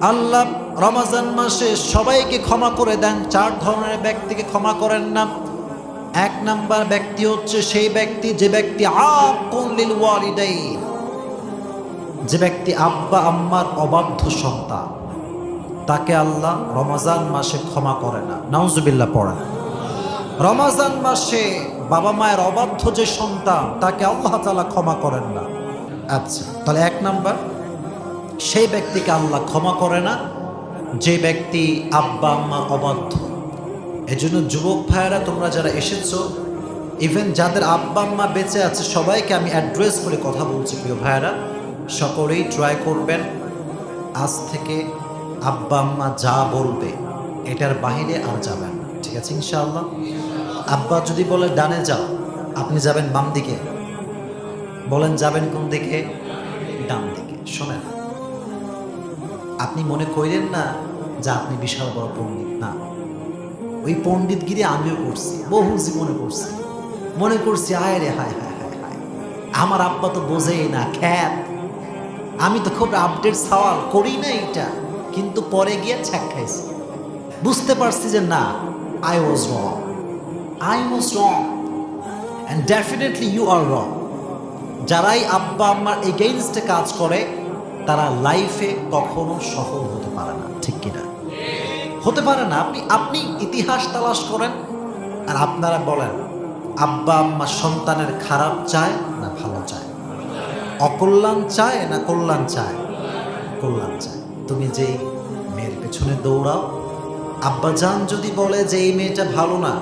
আল্লাহ রমজান মাসে সবাইকে ক্ষমা করে দেন। 4 ধরনের ব্যক্তিকে ক্ষমা করেন না। 1 নাম্বার ব্যক্তি হচ্ছে সেই ব্যক্তি যে ব্যক্তি আকুন লিল ওয়ালিদাইন, যে ব্যক্তি আব্বা আম্মার অবাধ্য সন্তান, তাকে আল্লাহ রমজান মাসে ক্ষমা করে না। নাউজুবিল্লাহ পড়েন। রমজান মাসে বাবা মায়ের অবাধ্য যে সন্তান, তাকে আল্লাহ তাআলা ক্ষমা করেন না। আচ্ছা, তাহলে 1 নাম্বার সেই ব্যক্তিকে আল্লাহ ক্ষমা করে না যে ব্যক্তি আব্বা আম্মার অবাধ্য। এজন্য যুবক ভাইয়েরা, তোমরা যারা এসেছো, ইভেন যাদের আব্বা আম্মা বেঁচে আছে, সবাইকে আমি অ্যাড্রেস করে কথা বলছি। প্রিয় ভাইয়েরা, সকলেই ট্রাই করবেন আজ থেকে আব্বা আম্মা যা বলবে এটার বাইরে আর যাবেন না, ঠিক আছে ইনশাআল্লাহ? আব্বা যদি বলে ডানে যাও, আপনি যাবেন বাম দিকে। বলেন যাবেন কোন দিকে? ডান দিকে। শোনেন, আপনি মনে করেন না যে আপনি বিশাল বড় পণ্ডিত, না। ওই পণ্ডিতগিরি আমিও করছি, বহু জীবনে করছি। মনে করছি হায় রে হায় হায় হায় হায়, আমার আব্বা তো বোঝেই না, খ্যাত, আমি তো খুব আপডেট সওয়াল করি না এটা। কিন্তু পরে গিয়ে ছ্যাক খাইছি, বুঝতে পারছি যে না, I was wrong, and definitely you are wrong. যারাই আব্বা আম্মার এগেইনস্টে কাজ করে, তারা লাইফে কখনো সফল হতে পারে না, ঠিক কিনা? হতে পারে না। আপনি ইতিহাস তালাশ করেন আর আপনারা বলেন, আব্বা আম্মা সন্তানের খারাপ চায় না ভালো চায়? অকল্যাণ চায় না কল্যাণ চায়? কল্যাণ চায়। তুমি যেই মেয়ের পেছনে দৌড়াও, আব্বা জান যদি বলে যে এই মেয়েটা ভালো না,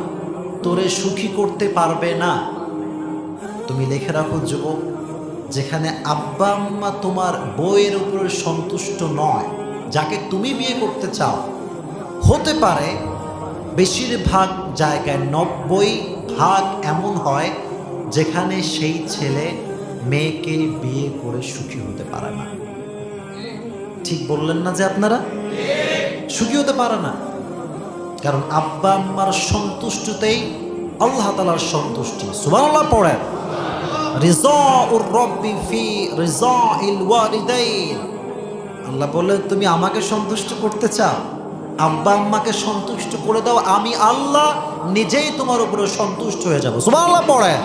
তোরে সুখী করতে পারবে না, তুমি লিখে রাখো যুবক, যেখানে আব্বা আম্মা তোমার বইয়ের উপরে সন্তুষ্ট নয়, যাকে তুমি বিয়ে করতে চাও, হতে পারে বেশিরভাগ জায়গায় 90% এমন হয় যেখানে সেই ছেলে মেয়েকে বিয়ে করে সুখী হতে পারে না। ঠিক বললেন না যে আপনারা? সুখী হতে পারে না, কারণ আব্বা আম্মার সন্তুষ্টতেই আল্লাহ তাআলার সন্তুষ্টি। সুবহানাল্লাহ পড়েন। রিজাউর রব্বি ফি রিজাইল ওয়ালিদাইন। আল্লাহ বললেন, তুমি আমাকে সন্তুষ্ট করতে চাও, আব্বা আম্মাকে সন্তুষ্ট করে দাও, আমি আল্লাহ নিজেই তোমার উপরে সন্তুষ্ট হয়ে যাব। সুবহানাল্লাহ পড়েন।